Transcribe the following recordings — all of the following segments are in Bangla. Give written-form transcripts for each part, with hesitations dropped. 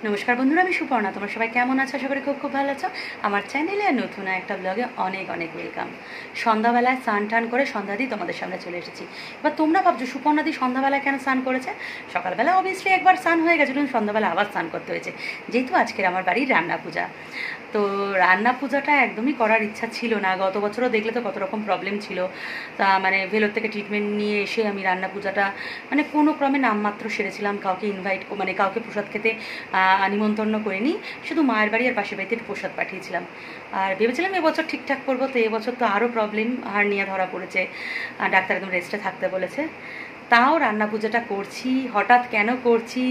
নমস্কার বন্ধুরা, আমি সুপর্ণা। তোমরা সবাই কেমন আছো? আশা করি খুব খুব ভালো আছো। আমার চ্যানেলে নতুন একটা ব্লগে অনেক অনেক ওয়েলকাম। সন্ধ্যাবেলায় স্নান টান করে সন্ধ্যা দিয়ে তোমাদের সামনে চলে এসেছি। এবার তোমরা ভাবছো সুপর্ণা দি সন্ধ্যাবেলায় কেন স্নান করেছে? সকালবেলা অবভিয়াসলি একবার স্নান হয়ে গেছে, কিন্তু সন্ধ্যাবেলা আবার স্নান করতে হয়েছে, যেহেতু আজকের আমার বাড়ির রান্না পূজা। তো রান্না পূজাটা একদমই করার ইচ্ছা ছিল না। গত বছরও দেখলে তো কত রকম প্রবলেম ছিল। তা মানে ভেলোর থেকে ট্রিটমেন্ট নিয়ে এসে আমি রান্না পূজাটা মানে কোনো ক্রমে নামমাত্র সেরেছিলাম। কাউকে মানে কাউকে প্রসাদ খেতে নিমন্ত্রণ করিনি, শুধু মায়ের বাড়ি আর পাশের বাড়িতে একটু প্রসাদ পাঠিয়েছিলাম। আর ভেবেছিলাম এবছর ঠিকঠাক করবো, তো এবছর তো আরও প্রবলেম হার্নিয়া ধরা পড়েছে, ডাক্তার একদম রেস্টে থাকতে বলেছে। তাও রান্না পুজোটা করছি। হঠাৎ কেন করছি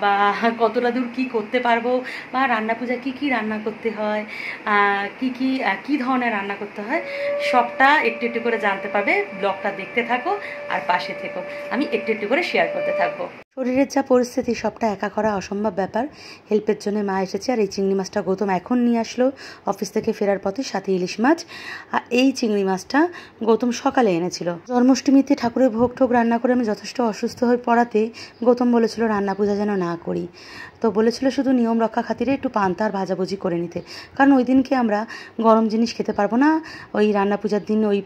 বা কতটা দূর কী করতে পারবো, বা রান্না পূজা কী কী রান্না করতে হয়, কী ধরনের রান্না করতে হয়, সবটা একটু একটু করে জানতে পারবে। ব্লগটা দেখতে থাকো আর পাশে থেকো, আমি একটু একটু করে শেয়ার করতে থাকবো। শরীরের যা পরিস্থিতি, সবটা একা করা অসম্ভব ব্যাপার। হেল্পের জন্য মা এসেছে, আর এই চিংড়ি মাছটা গৌতম এখন নিয়ে আসলো অফিস থেকে ফেরার পথে, সাথে ইলিশ মাছ। আর এই চিংড়ি মাছটা গৌতম সকালে এনেছিল। জন্মাষ্টমীতে ঠাকুরের ভোগ ঠোক রান্না করে আমি যথেষ্ট অসুস্থ হয়ে পড়াতে গৌতম বলেছিল রান্না পূজা যেন না করি। তো বলেছিল শুধু নিয়ম রক্ষা খাতিরে একটু পান্তা আর ভাজাভুজি করে নিতে, কারণ ওই দিনকে আমরা গরম জিনিস খেতে পারবো না। ওই রান্না পূজার দিন ওই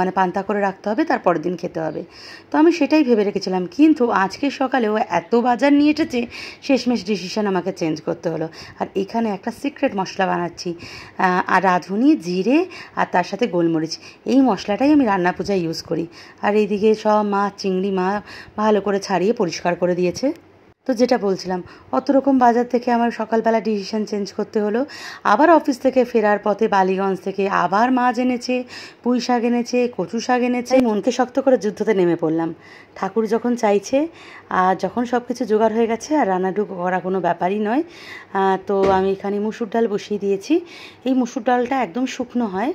মানে পান্তা করে রাখতে হবে, তারপরের দিন খেতে হবে। তো আমি সেটাই ভেবে রেখেছিলাম, কিন্তু আজকে সকালে ও এত বাজার নিয়ে এসেছে, শেষমেশ ডিসিশন আমাকে চেঞ্জ করতে হলো। আর এখানে একটা সিক্রেট মশলা বানাচ্ছি, আর রাঁধুনি, জিরে আর তার সাথে গোলমরিচ, এই মশলাটাই আমি রান্না পূজায় ইউজ করি। আর এইদিকে সব মাছ, চিংড়ি ভালো করে ছাড়িয়ে পরিষ্কার করে দিয়েছে। তো যেটা বলছিলাম, অত রকম বাজার থেকে আমার সকালবেলা ডিসিশন চেঞ্জ করতে হলো। আবার অফিস থেকে ফেরার পথে বালিগঞ্জ থেকে আবার মাছ এনেছে, পুঁই শাক এনেছে, কচু শাক এনেছে। মনকে শক্ত করে যুদ্ধতে নেমে পড়লাম। ঠাকুর যখন চাইছে, আর যখন সব কিছু জোগাড় হয়ে গেছে, আর রান্নাটুকু করা কোনো ব্যাপারই নয়। তো আমি এখানে মুসুর ডাল বসিয়ে দিয়েছি। এই মুসুর ডালটা একদম শুকনো হয়,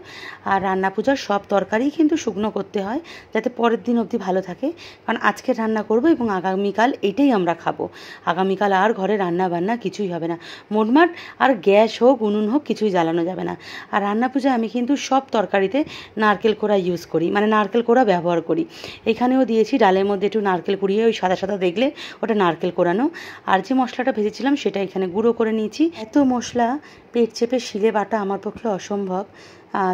আর রান্না পূজার সব তরকারি কিন্তু শুকনো করতে হয়, যাতে পরের দিন অবধি ভালো থাকে। কারণ আজকে রান্না করব এবং আগামীকাল এটাই আমরা খাবো। আগামীকাল আর ঘরে রান্না বান্না কিছুই হবে না, মোটমাট আর গ্যাস হোক উনুন হোক কিছুই জ্বালানো যাবে না। আর রান্না পূজায় আমি কিন্তু সব তরকারিতে নারকেল কোড়া ইউজ করি, মানে নারকেল কোড়া ব্যবহার করি। এখানেও দিয়েছি, ডালের মধ্যে একটু নারকেল কুড়িয়ে, ওই সাদা সাদা দেখলে ওটা নারকেল কোড়ানো। আর যে মশলাটা ভেজেছিলাম সেটা এখানে গুঁড়ো করে নিয়েছি। এত মশলা পেট চেপে শিলে বাটা আমার পক্ষে অসম্ভব,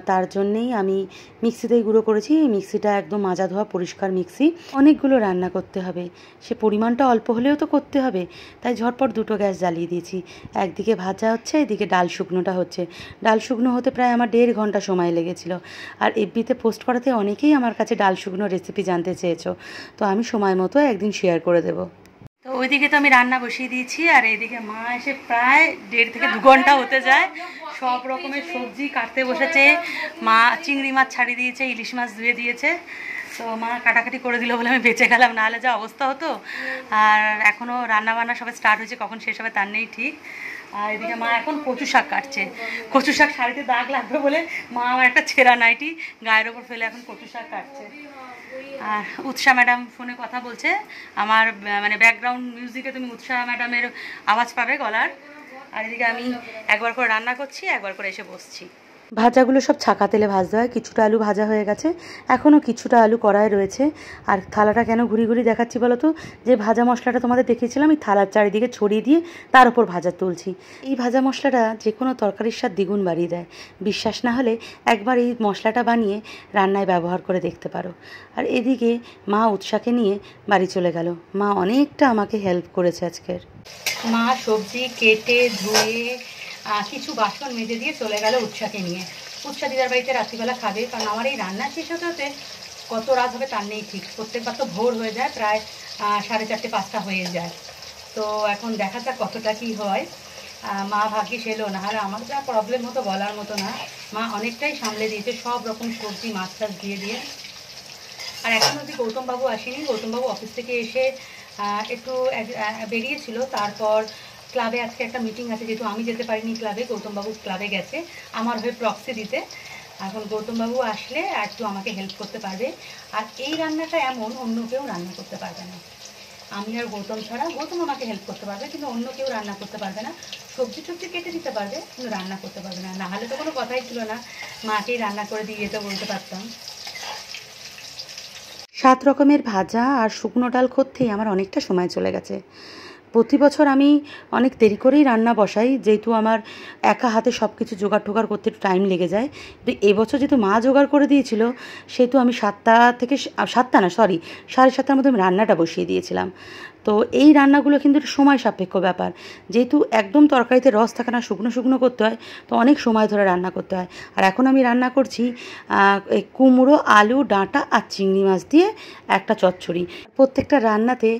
তার জন্যেই আমি মিক্সিতেই গুঁড়ো করেছি। এই মিক্সিটা একদম মাজা ধোয়া পরিষ্কার মিক্সি। অনেকগুলো রান্না করতে হবে, সে পরিমাণটা অল্প হলেও তো করতে হবে, তাই ঝটপট দুটো গ্যাস জ্বালিয়ে দিয়েছি। একদিকে ভাজা হচ্ছে, এদিকে ডাল শুকনোটা হচ্ছে। ডাল শুকনো হতে প্রায় আমার 1.5 ঘন্টা সময় লেগেছিল। আর এফবিতে পোস্ট করাতে অনেকেই আমার কাছে ডাল শুকনো রেসিপি জানতে চেয়েছো, তো আমি সময় মতো একদিন শেয়ার করে দেবো। তো ওইদিকে তো আমি রান্না বসিয়ে দিয়েছি, আর এইদিকে মা এসে প্রায় 1.5 থেকে 2 ঘন্টা হতে যায়। সব রকমের সবজি কাটতে বসেছে। মা চিংড়ি মাছ ছাড়িয়ে দিয়েছে, ইলিশ মাছ ধুয়ে দিয়েছে। তো মা কাটাকাটি করে দিল বলে আমি বেঁচে গেলাম, নাহলে যা অবস্থা হতো। আর এখনও রান্নাবান্না সবাই স্টার্ট হয়েছে, কখন শেষ হবে তার নেই ঠিক। আর এদিকে মা এখন কচু শাক কাটছে। কচু শাক শাড়িতে দাগ লাগবে বলে মা আমার একটা ছেঁড়া নাইটি গায়ের ওপর ফেলে এখন কচু শাক কাটছে। আর উৎসা ম্যাডাম ফোনে কথা বলছে। আমার মানে ব্যাকগ্রাউন্ড মিউজিকে তুমি উৎসা ম্যাডামের আওয়াজ পাবে গলার। আর এদিকে আমি একবার করে রান্না করছি, একবার করে এসে বসছি। ভাজাগুলো সব ছাকা তেলে ভাজতে হয়। কিছুটা আলু ভাজা হয়ে গেছে, এখনও কিছুটা আলু কড়ায় রয়েছে। আর থালাটা কেন ঘুরি ঘুরি দেখাচ্ছি বলো তো, যে ভাজা মশলাটা তোমাদের দেখিয়েছিলাম এই থালার চারিদিকে ছড়িয়ে দিয়ে তার উপর ভাজা তুলছি। এই ভাজা মশলাটা যে কোনো তরকারির স্বাদ দ্বিগুণ বাড়িয়ে দেয়। বিশ্বাস না হলে একবার এই মশলাটা বানিয়ে রান্নায় ব্যবহার করে দেখতে পারো। আর এদিকে মা উৎসাকে নিয়ে বাড়ি চলে গেল। মা অনেকটা আমাকে হেল্প করেছে আজকের। মা সবজি কেটে ধুয়ে কিছু বাসন মেজে দিয়ে চলে গেল উৎসাকে নিয়ে। উৎসা দিদার বাড়িতে রাত্রিবেলা খাবে, কারণ আমার এই রান্না শেষ হতে হতে কত রাত হবে তার নেই ঠিক। প্রত্যেকবার তো ভোর হয়ে যায়, প্রায় 4:30 5টা হয়ে যায়। তো এখন দেখা যাক কতটা কী হয়। মা ভাগ্যিস এলো, না হলে আমার যা প্রবলেম হতো বলার মতো না। মা অনেকটাই সামলে দিয়েছে, সব রকম সবজি মাছ টাছ দিয়ে দিয়ে। আর এখন অবধি গৌতমবাবু আসেনি। গৌতমবাবু অফিস থেকে এসে একটু বেরিয়েছিল। তারপর ক্লাবে আজকে একটা মিটিং আছে, যেহেতু আমি যেতে পারিনি ক্লাবে, গৌতমবাবু ক্লাবে গেছে আমার হয়ে প্রক্সি দিতে। এখন গৌতমবাবু আসলে একটু আমাকে হেল্প করতে পারবে। আর এই রান্নাটা এমন অন্য কেউ রান্না করতে পারবে না, আমি আর গৌতম ছাড়া। গৌতম আমাকে হেল্প করতে পারবে, কিন্তু অন্য কেউ রান্না করতে পারবে না। সবজি টবজি কেটে দিতে পারবে, কিন্তু রান্না করতে পারবে না। না হলে তো কোনো কথাই ছিল না, মাকেই রান্না করে দিয়ে যেতে বলতে পারতাম। 7 রকমের ভাজা আর শুকনো ডাল করতেই আমার অনেকটা সময় চলে গেছে। প্রতি বছর আমি অনেক দেরি করেই রান্না বসাই, যেহেতু আমার একা হাতে সব কিছু জোগাড় টোগাড় করতে একটু টাইম লেগে যায়। তো এবছর যেহেতু মা জোগাড় করে দিয়েছিল, সেহেতু আমি 7টা না, সরি, 7:30টার মধ্যে আমি রান্নাটা বসিয়ে দিয়েছিলাম। তো এই রান্নাগুলো কিন্তু একটু সময় সাপেক্ষ ব্যাপার, যেহেতু একদম তরকারিতে রস থাকে না, শুকনো শুকনো করতে হয়, তো অনেক সময় ধরে রান্না করতে হয়। আর এখন আমি রান্না করছি কুমড়ো, আলু, ডাঁটা আর চিংড়ি মাছ দিয়ে একটা চচ্চড়ি। প্রত্যেকটা রান্নাতে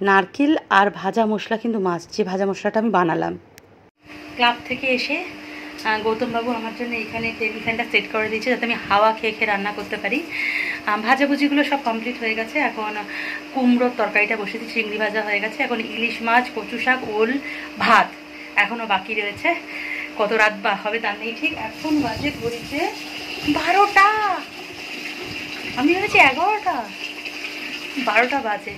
নারকেল আর ভাজা মশলা কিন্তু মাছ, যে ভাজা মশলাটা আমি বানালাম। ক্লাব থেকে এসে গৌতমবাবু আমার জন্য এখানে টেবিল ফ্যানটা সেট করে দিয়েছে, যাতে আমি হাওয়া খেয়ে খেয়ে রান্না করতে পারি। ভাজাভুজিগুলো সব কমপ্লিট হয়ে গেছে। এখন কুমড়োর তরকারিটা বসেছি, চিংড়ি ভাজা হয়ে গেছে। এখন ইলিশ মাছ, কচু শাক, ওল, ভাত এখনও বাকি রয়েছে। কত রাত বা হবে তার নেই ঠিক। এখন বাজে ঘড়িতে 12টা, আমি ভেবেছি 11টা, 12টা বাজে।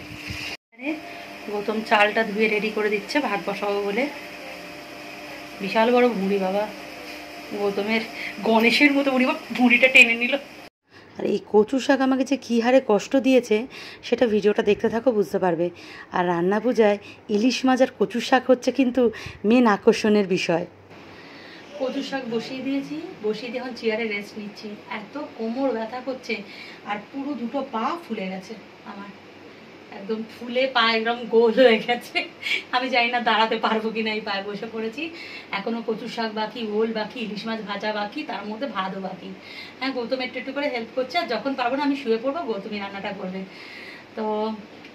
গৌতম চালটা ধুয়ে রেডি করে দিচ্ছে ভাত বসাবো বলে। বিশাল বড় ভুঁড়ি বাবা, গৌতমের গণেশের মতো ভুঁড়িটা টেনে নিল। আর এই কচু শাক আমাকে যে কী হারে কষ্ট দিয়েছে, সেটা ভিডিওটা দেখতে থাকো, বুঝতে পারবে। আর রান্না পূজায় ইলিশ মাছ আর কচু শাক হচ্ছে কিন্তু মেন আকর্ষণের বিষয়। কচু শাক বসিয়ে দিয়েছি, বসিয়ে দিয়ে এখন চেয়ারে রেস্ট নিচ্ছি। এত কোমর ব্যথা করছে, আর পুরো দুটো পা ফুলে গেছে আমার, একদম ফুলে পা একদম গোল হয়ে গেছে। আমি জানি না দাঁড়াতে পারবো কিনা, এই পায়ে বসে পড়েছি। এখনো কচু শাক বাকি, ওল বাকি, ইলিশ মাছ ভাজা বাকি, তার মধ্যে ভাতও বাকি। হ্যাঁ, গৌতম একটু একটু করে হেল্প করছে, আর যখন পারবো না আমি শুয়ে পড়বো, গৌতমই রান্নাটা করবে। তো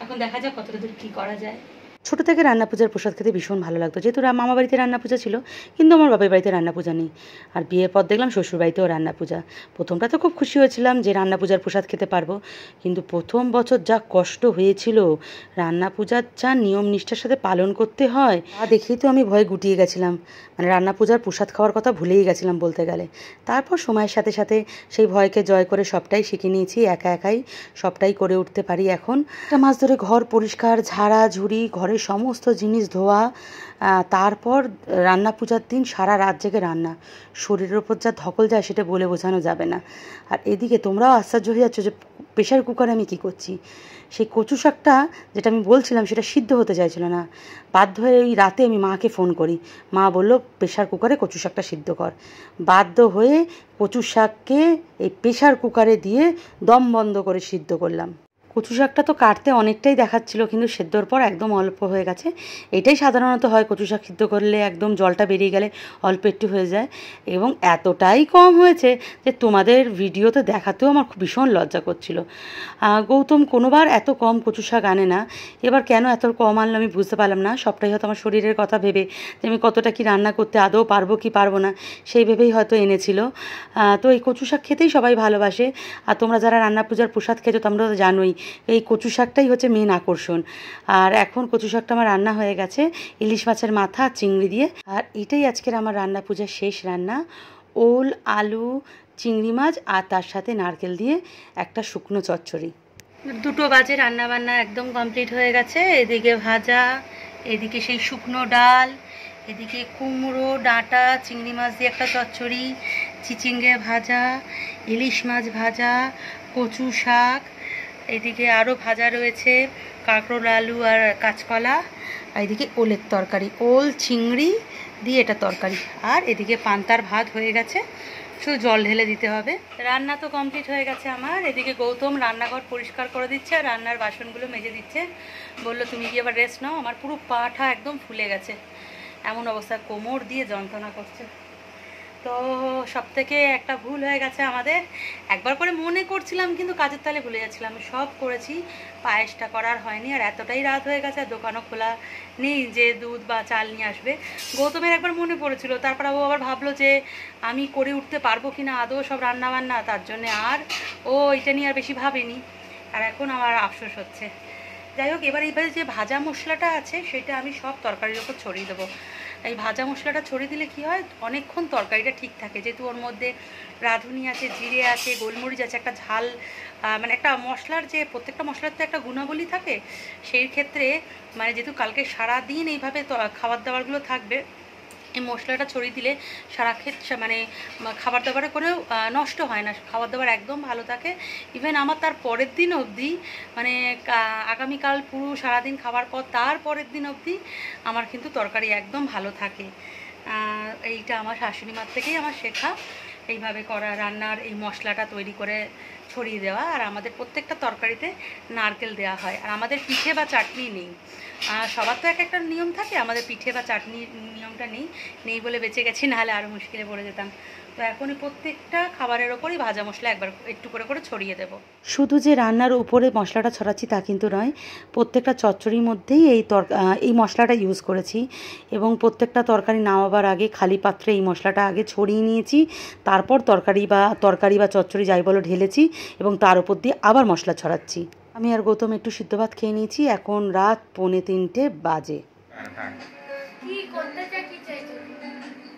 এখন দেখা যাক কতটা দূর কী করা যায়। ছোটো থেকে রান্না পূজার প্রসাদ খেতে ভীষণ ভালো লাগতো, যেহেতু মামা বাড়িতে রান্না পূজা ছিল, কিন্তু আমার বাবার বাড়িতে রান্না পূজা নেই। আর বিয়ের পর দেখলাম শ্বশুর বাড়িতেও রান্না পূজা। প্রথমটা তো খুব খুশি হয়েছিলাম যে রান্না পূজার প্রসাদ খেতে পারবো, কিন্তু প্রথম বছর যা কষ্ট হয়েছিল, রান্না পূজার যা নিয়ম নিষ্ঠার সাথে পালন করতে হয়, তা দেখেই তো আমি ভয়ে গুটিয়ে গেছিলাম। মানে রান্না পূজার প্রসাদ খাওয়ার কথা ভুলেই গেছিলাম বলতে গেলে। তারপর সময়ের সাথে সাথে সেই ভয়কে জয় করে সবটাই শিখে নিয়েছি, একা একাই সবটাই করে উঠতে পারি এখন। একটা মাস ধরে ঘর পরিষ্কার, ঝাড়া ঝুড়ি, ঘরের সমস্ত জিনিস ধোয়া, তারপর রান্না পূজার দিন সারা রাত জেগে রান্না, শরীরের ওপর যা ধকল যায় সেটা বলে বোঝানো যাবে না। আর এদিকে তোমরাও আশ্চর্য হয়ে যাচ্ছ যে প্রেশার কুকারে আমি কী করছি। সেই কচু শাকটা যেটা আমি বলছিলাম, সেটা সিদ্ধ হতে চাইছিল না। বাধ্য হয়ে ওই রাতে আমি মাকে ফোন করি, মা বলল প্রেশার কুকারে কচু শাকটা সিদ্ধ কর। বাধ্য হয়ে কচু শাককে এই প্রেশার কুকারে দিয়ে দম বন্ধ করে সিদ্ধ করলাম। কচু শাকটা তো কাটতে অনেকটাই দেখাচ্ছিল, কিন্তু সেদ্ধর পর একদম অল্প হয়ে গেছে। এটাই সাধারণত হয়, কচু শাক সিদ্ধ করলে একদম জলটা বেরিয়ে গেলে অল্প একটু হয়ে যায়। এবং এতটাই কম হয়েছে যে তোমাদের ভিডিওতে দেখাতেও আমার খুব ভীষণ লজ্জা করছিল। গৌতম কোনোবার এত কম কচু শাক আনে না, এবার কেন এত কম আনলো আমি বুঝতে পারলাম না। সবটাই হয়তো আমার শরীরের কথা ভেবে, যে আমি কতটা কি রান্না করতে আদৌ পারবো কি পারবো না, সেই ভেবেই হয়তো এনেছিল। তো এই কচু শাক খেতেই সবাই ভালোবাসে। আর তোমরা যারা রান্না পূজার প্রসাদ খেয়েছো তোমরা তো জানোই, এই কচু শাকটাই হচ্ছে মেন আকর্ষণ। আর এখন কচু শাকটা আমার রান্না হয়ে গেছে ইলিশ মাছের মাথা আর চিংড়ি দিয়ে। আর এটাই আজকের আমার রান্না পূজার শেষ রান্না, ওল, আলু, চিংড়ি মাছ আর তার সাথে নারকেল দিয়ে একটা শুকনো চচ্চড়ি। 2টো বাজে, রান্না বান্না একদম কমপ্লিট হয়ে গেছে। এদিকে ভাজা, এদিকে সেই শুকনো ডাল, এদিকে কুমড়ো, ডাঁটা, চিংড়ি মাছ দিয়ে একটা চচ্চড়ি, চিচিঙ্গে ভাজা, ইলিশ মাছ ভাজা, কচু শাক, এদিকে আরও ভাজা রয়েছে কাঁকরোল, আলু আর কাঁচকলা, আর এদিকে ওলের তরকারি, ওল চিংড়ি দিয়ে এটা তরকারি। আর এদিকে পান্তার ভাত হয়ে গেছে, শুধু জল ঢেলে দিতে হবে। রান্না তো কমপ্লিট হয়ে গেছে আমার। এদিকে গৌতম রান্নাঘর পরিষ্কার করে দিচ্ছে আর রান্নার বাসনগুলো মেজে দিচ্ছে। বললো তুমি কি আবার রেস্ট নাও, আমার পুরো পাটা একদম ফুলে গেছে, এমন অবস্থা, কোমর দিয়ে যন্ত্রণা করছে। তো সব থেকে একটা ভুল হয়ে গেছে আমাদের, একবার করে মনে করছিলাম কিন্তু কাজের তালে ভুলে যাচ্ছিলাম। সব করেছি, পায়েসটা করার হয়নি। আর এতটাই রাত হয়ে গেছে, আর দোকানও খোলা নেই যে দুধ বা চাল নিয়ে আসবে। গৌতমের একবার মনে পড়েছিল, তারপর ও আবার ভাবলো যে আমি করে উঠতে পারবো কি না আদৌ সব রান্নাবান্না, তার জন্যে আর ও এটা নিয়ে আর বেশি ভাবেনি। আর এখন আমার আফসোস হচ্ছে। যাই হোক, এইবারে যে ভাজা মশলাটা আছে সেটা আমি সব তরকারির ওপর ছড়িয়ে দেবো। এই ভাজা মশলাটা ছড়িয়ে দিলে কি হয়, অনেকক্ষণ তরকারিটা ঠিক থাকে, যেহেতু ওর মধ্যে রাঁধুনি আছে, জিরে আছে, গোলমরিচ আছে, একটা ঝাল, মানে একটা মশলার যে প্রত্যেকটা মশলার তো একটা গুণাবলী থাকে, সেই ক্ষেত্রে মানে যেহেতু কালকে সারা দিন এইভাবে খাবার দাবারগুলো থাকবে, এই মশলাটা ছড়িয়ে দিলে সারা মানে খাবার দাবারে কোনো নষ্ট হয় না, খাবার দাবার একদম ভালো থাকে। ইভেন আমার তার পরের দিন অবধি, মানে আগামীকাল পুরো সারাদিন খাবার পর তার পরের দিন অবধি আমার কিন্তু তরকারি একদম ভালো থাকে। এইটা আমার শাশুড়ি মার থেকেই আমার শেখা, এইভাবে করা, রান্নার এই মশলাটা তৈরি করে ছড়িয়ে দেওয়া। আর আমাদের প্রত্যেকটা তরকারিতে নারকেল দেওয়া হয়। আর আমাদের পিঠে বা চাটনি নেই, সবার তো এক একটা নিয়ম থাকে, আমাদের পিঠে বা চাটনি নিয়মটা নেই বলে বেঁচে গেছি, নাহলে আরও মুশকিলে পড়ে যেতাম। তো এখনই প্রত্যেকটা খাবারের ওপরই ভাজা মশলা একবার একটু করে করে ছড়িয়ে দেবো। শুধু যে রান্নার উপরে মশলাটা ছড়াচ্ছি তা কিন্তু নয়, প্রত্যেকটা চচ্চড়ির মধ্যেই এই মশলাটা ইউজ করেছি। এবং প্রত্যেকটা তরকারি নামাবার আগে খালি পাত্রে এই মশলাটা আগে ছড়িয়ে নিয়েছি, তারপর তরকারি বা চচ্চড়ি যাই বলো ঢেলেছি, এবং তার উপর দিয়ে আবার মশলা ছড়াচ্ছি। আমি আর গৌতম একটু সিদ্ধ ভাত খেয়ে নিয়েছি। এখন রাত 2:45 বাজে।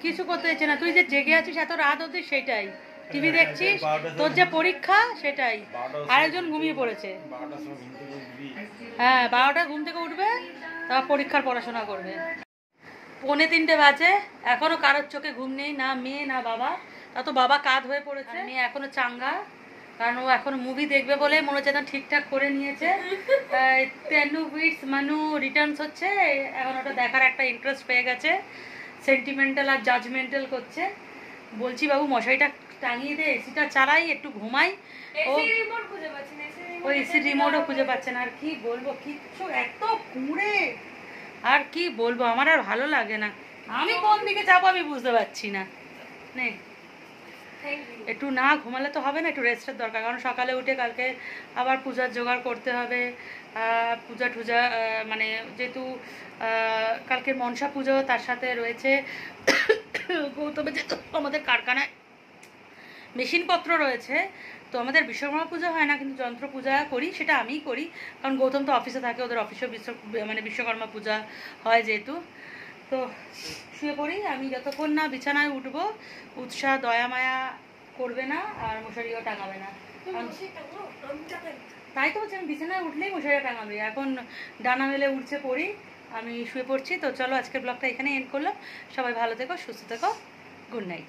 কিছু করতে চাইছে না, তুই যে জেগে আছিস এত রাত অবধি সেটাই, টিভি দেখছিস, তোর যে পরীক্ষা সেটাই। আরেকজন ঘুমিয়ে পড়েছে, হ্যাঁ 12টা ঘুম থেকে উঠবে, তারপর পরীক্ষার পড়াশোনা করবে। 2:45 বাজে, এখনো কারোর চোখে ঘুম নেই, না মেয়ে না বাবা। তা তো বাবা কাঁধ হয়ে পড়েছে, মেয়ে এখনো চাঙ্গা, কারণ ও এখনো মুভি দেখবে বলে মনে হচ্ছে একদম ঠিকঠাক করে নিয়েছে। তেনু উইটস মানু রিটার্নস হচ্ছে, এখন ওটা দেখার একটা ইন্টারেস্ট পেয়ে গেছে, সেন্টিমেন্টাল আর জাজমেন্টাল করছে। বলছি বাবু মশারিটা টাঙিয়ে দে, এসিটা চালাই, একটু ঘুমাই। ও এসির রিমোটও খুঁজে পাচ্ছে না। আর কি বলবো, কিচ্ছু এত কুঁড়ে, আর কি বলবো, আমার আর ভালো লাগে না। আমি কোন দিকে যাবো আমি বুঝতে পারছি না। নে একটু না ঘুমালে তো হবে না, একটু রেস্টের দরকার, কারণ সকালে উঠে কালকে আবার পূজার জোগাড় করতে হবে। পূজা টুজা মানে যেহেতু কালকে মনসা পুজো, তার সাথে রয়েছে গৌতমে যেহেতু আমাদের কারখানায় মেশিনপত্র রয়েছে, তো আমাদের বিশ্বকর্মা পুজো হয় না, কিন্তু যন্ত্র পূজা করি, সেটা আমিই করি, কারণ গৌতম তো অফিসে থাকে, ওদের অফিসেও মানে বিশ্বকর্মা পূজা হয় যেহেতু। তো শুয়ে পড়ি, আমি যতক্ষণ না বিছানায় উঠবো উৎসাহ দয়া মায়া করবে না, আর মশারিও টাঙাবে না। তাই তো বলছি, আমি বিছানায় উঠলেই মশারিটা টাঙাবে। এখন ডানা মেলে উঠছে পড়ি, আমি শুয়ে পড়ছি। তো চলো আজকের ব্লগটা এখানে এন্ড করলাম। সবাই ভালো থেকো, সুস্থ থেকো, গুড নাইট।